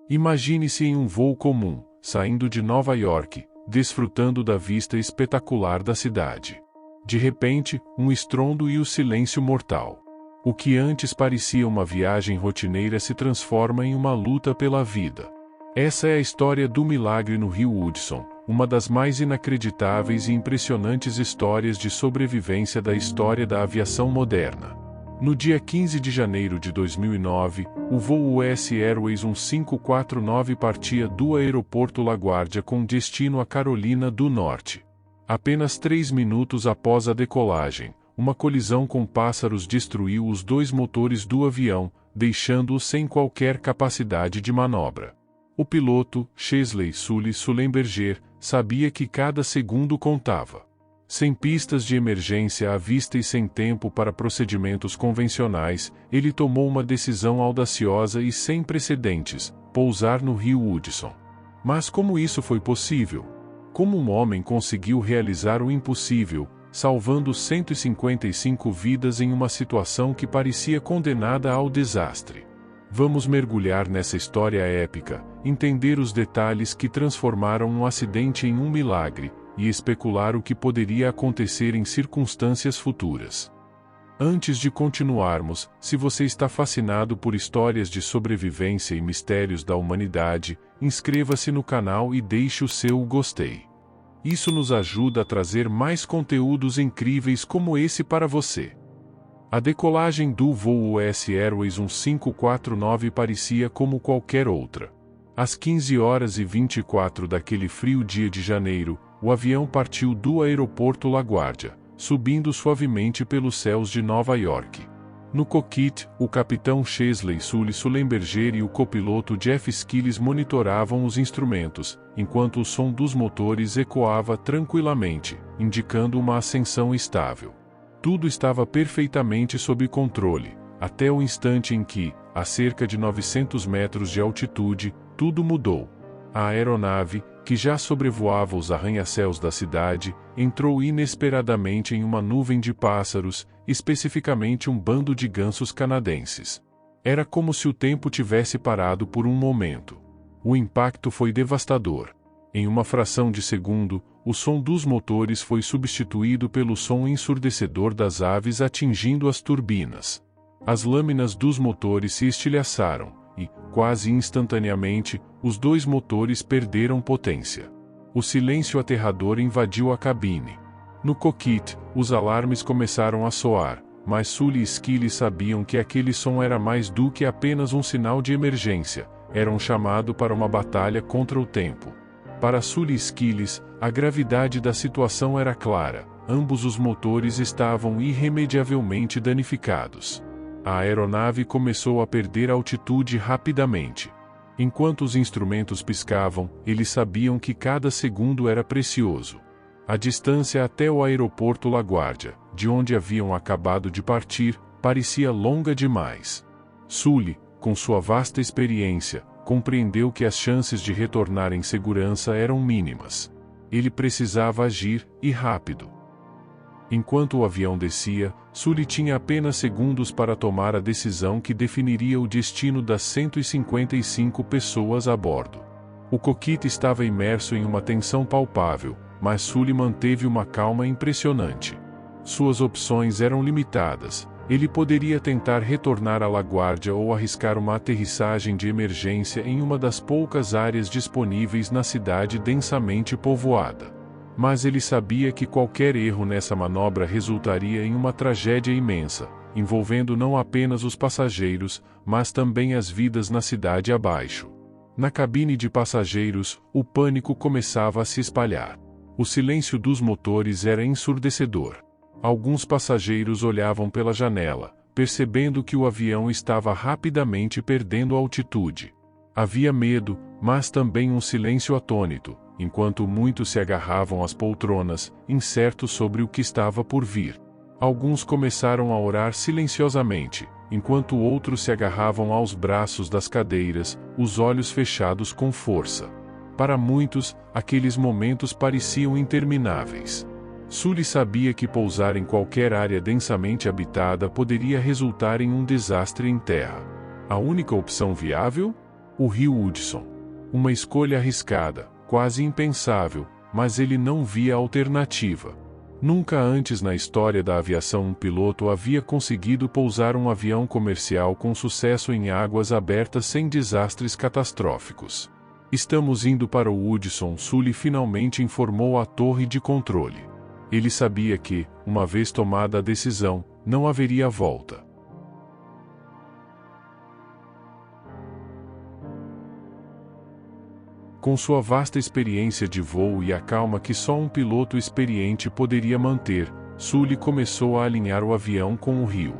Imagine-se em um voo comum, saindo de Nova York, desfrutando da vista espetacular da cidade. De repente, um estrondo e o silêncio mortal. O que antes parecia uma viagem rotineira se transforma em uma luta pela vida. Essa é a história do milagre no rio Hudson, uma das mais inacreditáveis e impressionantes histórias de sobrevivência da história da aviação moderna. No dia 15 de janeiro de 2009, o voo US Airways 1549 partia do aeroporto LaGuardia com destino à Carolina do Norte. Apenas 3 minutos após a decolagem, uma colisão com pássaros destruiu os 2 motores do avião, deixando-o sem qualquer capacidade de manobra. O piloto, Chesley Sully Sullenberger, sabia que cada segundo contava. Sem pistas de emergência à vista e sem tempo para procedimentos convencionais, ele tomou uma decisão audaciosa e sem precedentes: pousar no rio Hudson. Mas como isso foi possível? Como um homem conseguiu realizar o impossível, salvando 155 vidas em uma situação que parecia condenada ao desastre? Vamos mergulhar nessa história épica, entender os detalhes que transformaram um acidente em um milagre, e especular o que poderia acontecer em circunstâncias futuras. Antes de continuarmos, se você está fascinado por histórias de sobrevivência e mistérios da humanidade, inscreva-se no canal e deixe o seu gostei. Isso nos ajuda a trazer mais conteúdos incríveis como esse para você. A decolagem do voo US Airways 1549 parecia como qualquer outra. Às 15h24 daquele frio dia de janeiro, o avião partiu do aeroporto LaGuardia, subindo suavemente pelos céus de Nova York. No cockpit, o capitão Chesley Sully Sullenberger e o copiloto Jeff Skills monitoravam os instrumentos, enquanto o som dos motores ecoava tranquilamente, indicando uma ascensão estável. Tudo estava perfeitamente sob controle, até o instante em que, a cerca de 900 metros de altitude, tudo mudou. A aeronave, que já sobrevoava os arranha-céus da cidade, entrou inesperadamente em uma nuvem de pássaros, especificamente um bando de gansos canadenses. Era como se o tempo tivesse parado por um momento. O impacto foi devastador. Em uma fração de segundo, o som dos motores foi substituído pelo som ensurdecedor das aves atingindo as turbinas. As lâminas dos motores se estilhaçaram, e, quase instantaneamente, os 2 motores perderam potência. O silêncio aterrador invadiu a cabine. No cockpit, os alarmes começaram a soar, mas Sully e Skilly sabiam que aquele som era mais do que apenas um sinal de emergência, era um chamado para uma batalha contra o tempo. Para Sully e Skills, a gravidade da situação era clara: ambos os motores estavam irremediavelmente danificados. A aeronave começou a perder altitude rapidamente. Enquanto os instrumentos piscavam, eles sabiam que cada segundo era precioso. A distância até o aeroporto LaGuardia, de onde haviam acabado de partir, parecia longa demais. Sully, com sua vasta experiência, compreendeu que as chances de retornar em segurança eram mínimas. Ele precisava agir, e rápido. Enquanto o avião descia, Sully tinha apenas segundos para tomar a decisão que definiria o destino das 155 pessoas a bordo. O cockpit estava imerso em uma tensão palpável, mas Sully manteve uma calma impressionante. Suas opções eram limitadas. Ele poderia tentar retornar à LaGuardia ou arriscar uma aterrissagem de emergência em uma das poucas áreas disponíveis na cidade densamente povoada. Mas ele sabia que qualquer erro nessa manobra resultaria em uma tragédia imensa, envolvendo não apenas os passageiros, mas também as vidas na cidade abaixo. Na cabine de passageiros, o pânico começava a se espalhar. O silêncio dos motores era ensurdecedor. Alguns passageiros olhavam pela janela, percebendo que o avião estava rapidamente perdendo altitude. Havia medo, mas também um silêncio atônito, enquanto muitos se agarravam às poltronas, incertos sobre o que estava por vir. Alguns começaram a orar silenciosamente, enquanto outros se agarravam aos braços das cadeiras, os olhos fechados com força. Para muitos, aqueles momentos pareciam intermináveis. Sully sabia que pousar em qualquer área densamente habitada poderia resultar em um desastre em terra. A única opção viável? O rio Hudson. Uma escolha arriscada, quase impensável, mas ele não via alternativa. Nunca antes na história da aviação um piloto havia conseguido pousar um avião comercial com sucesso em águas abertas sem desastres catastróficos. Estamos indo para o Hudson, Sully finalmente informou à torre de controle. Ele sabia que, uma vez tomada a decisão, não haveria volta. Com sua vasta experiência de voo e a calma que só um piloto experiente poderia manter, Sully começou a alinhar o avião com o rio.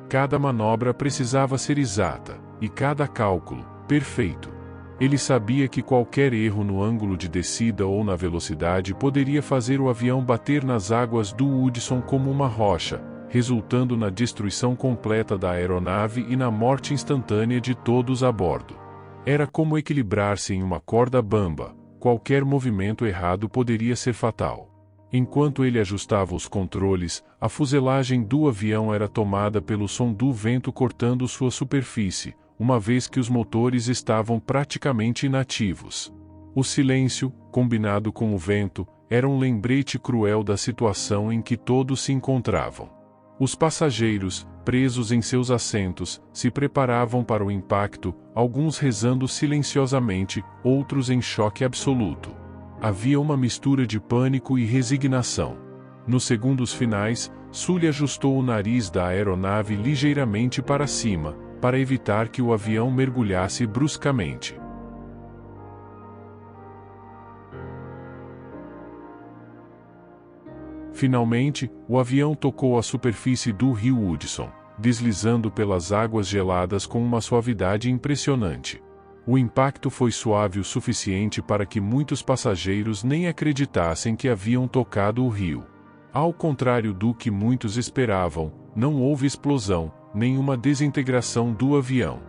Cada manobra precisava ser exata, e cada cálculo, perfeito. Ele sabia que qualquer erro no ângulo de descida ou na velocidade poderia fazer o avião bater nas águas do Hudson como uma rocha, resultando na destruição completa da aeronave e na morte instantânea de todos a bordo. Era como equilibrar-se em uma corda bamba, qualquer movimento errado poderia ser fatal. Enquanto ele ajustava os controles, a fuselagem do avião era tomada pelo som do vento cortando sua superfície, uma vez que os motores estavam praticamente inativos. O silêncio, combinado com o vento, era um lembrete cruel da situação em que todos se encontravam. Os passageiros, presos em seus assentos, se preparavam para o impacto, alguns rezando silenciosamente, outros em choque absoluto. Havia uma mistura de pânico e resignação. Nos segundos finais, Sully ajustou o nariz da aeronave ligeiramente para cima, para evitar que o avião mergulhasse bruscamente. Finalmente, o avião tocou a superfície do rio Hudson, deslizando pelas águas geladas com uma suavidade impressionante. O impacto foi suave o suficiente para que muitos passageiros nem acreditassem que haviam tocado o rio. Ao contrário do que muitos esperavam, não houve explosão, nenhuma desintegração do avião.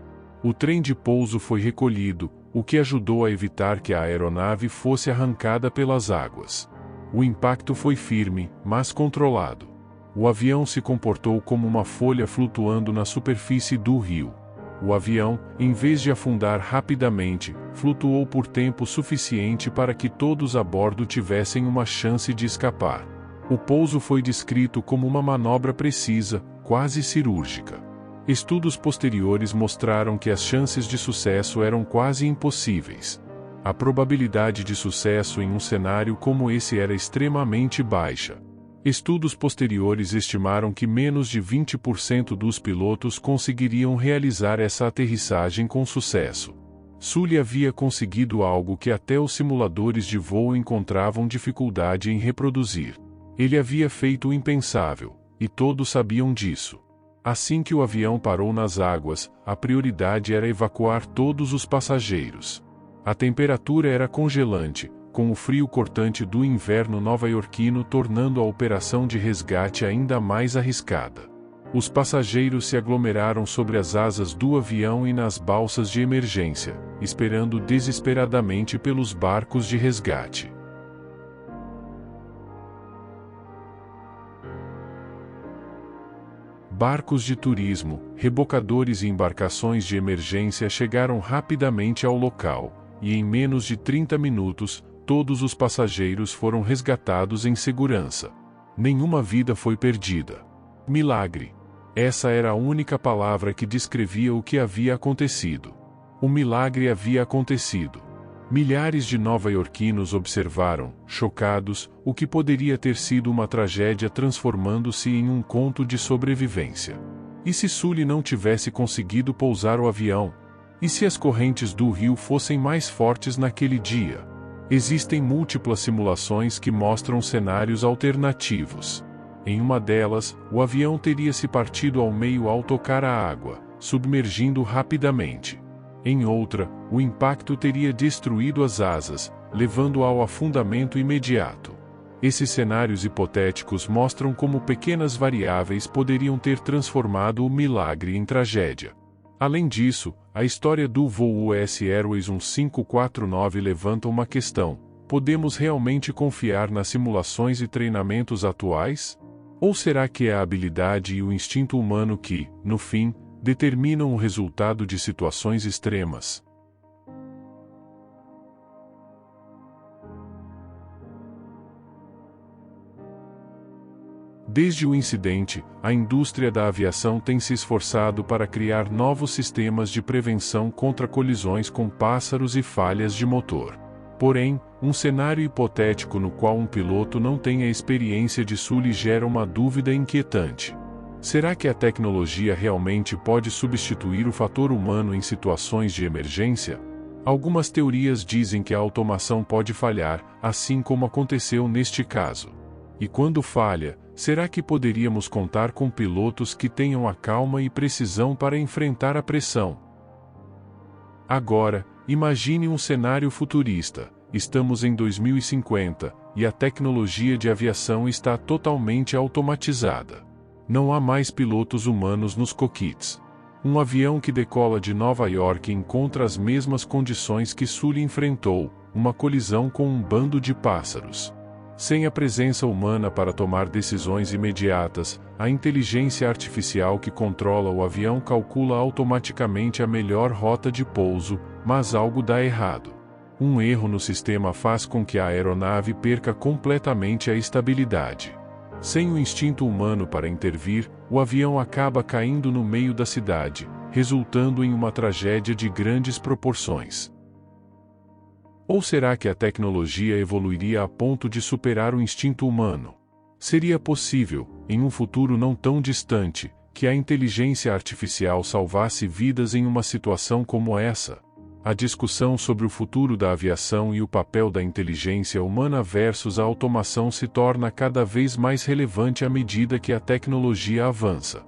O trem de pouso foi recolhido, o que ajudou a evitar que a aeronave fosse arrancada pelas águas. O impacto foi firme, mas controlado. O avião se comportou como uma folha flutuando na superfície do rio. O avião, em vez de afundar rapidamente, flutuou por tempo suficiente para que todos a bordo tivessem uma chance de escapar. O pouso foi descrito como uma manobra precisa, quase cirúrgica. Estudos posteriores mostraram que as chances de sucesso eram quase impossíveis. A probabilidade de sucesso em um cenário como esse era extremamente baixa. Estudos posteriores estimaram que menos de 20% dos pilotos conseguiriam realizar essa aterrissagem com sucesso. Sully havia conseguido algo que até os simuladores de voo encontravam dificuldade em reproduzir. Ele havia feito o impensável, e todos sabiam disso. Assim que o avião parou nas águas, a prioridade era evacuar todos os passageiros. A temperatura era congelante, com o frio cortante do inverno nova-iorquino tornando a operação de resgate ainda mais arriscada. Os passageiros se aglomeraram sobre as asas do avião e nas balsas de emergência, esperando desesperadamente pelos barcos de resgate. Barcos de turismo, rebocadores e embarcações de emergência chegaram rapidamente ao local, e em menos de 30 minutos, todos os passageiros foram resgatados em segurança. Nenhuma vida foi perdida. Milagre. Essa era a única palavra que descrevia o que havia acontecido. O milagre havia acontecido. Milhares de nova-iorquinos observaram, chocados, o que poderia ter sido uma tragédia transformando-se em um conto de sobrevivência. E se Sully não tivesse conseguido pousar o avião? E se as correntes do rio fossem mais fortes naquele dia? Existem múltiplas simulações que mostram cenários alternativos. Em uma delas, o avião teria se partido ao meio ao tocar a água, submergindo rapidamente. Em outra, o impacto teria destruído as asas, levando ao afundamento imediato. Esses cenários hipotéticos mostram como pequenas variáveis poderiam ter transformado o milagre em tragédia. Além disso, a história do voo US Airways 1549 levanta uma questão: podemos realmente confiar nas simulações e treinamentos atuais? Ou será que é a habilidade e o instinto humano que, no fim, determinam o resultado de situações extremas? Desde o incidente, a indústria da aviação tem se esforçado para criar novos sistemas de prevenção contra colisões com pássaros e falhas de motor. Porém, um cenário hipotético no qual um piloto não tem a experiência de Sully gera uma dúvida inquietante. Será que a tecnologia realmente pode substituir o fator humano em situações de emergência? Algumas teorias dizem que a automação pode falhar, assim como aconteceu neste caso. E quando falha, será que poderíamos contar com pilotos que tenham a calma e precisão para enfrentar a pressão? Agora, imagine um cenário futurista. Estamos em 2050, e a tecnologia de aviação está totalmente automatizada. Não há mais pilotos humanos nos cockpits. Um avião que decola de Nova York encontra as mesmas condições que Sully enfrentou, uma colisão com um bando de pássaros. Sem a presença humana para tomar decisões imediatas, a inteligência artificial que controla o avião calcula automaticamente a melhor rota de pouso, mas algo dá errado. Um erro no sistema faz com que a aeronave perca completamente a estabilidade. Sem o instinto humano para intervir, o avião acaba caindo no meio da cidade, resultando em uma tragédia de grandes proporções. Ou será que a tecnologia evoluiria a ponto de superar o instinto humano? Seria possível, em um futuro não tão distante, que a inteligência artificial salvasse vidas em uma situação como essa? A discussão sobre o futuro da aviação e o papel da inteligência humana versus a automação se torna cada vez mais relevante à medida que a tecnologia avança.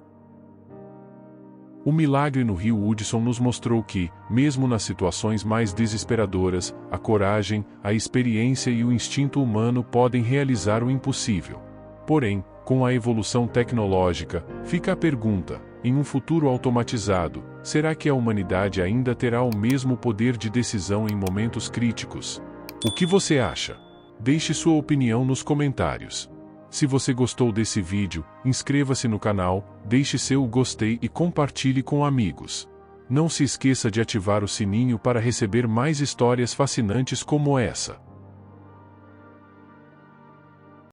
O milagre no Rio Hudson nos mostrou que, mesmo nas situações mais desesperadoras, a coragem, a experiência e o instinto humano podem realizar o impossível. Porém, com a evolução tecnológica, fica a pergunta: em um futuro automatizado, será que a humanidade ainda terá o mesmo poder de decisão em momentos críticos? O que você acha? Deixe sua opinião nos comentários. Se você gostou desse vídeo, inscreva-se no canal, deixe seu gostei e compartilhe com amigos. Não se esqueça de ativar o sininho para receber mais histórias fascinantes como essa.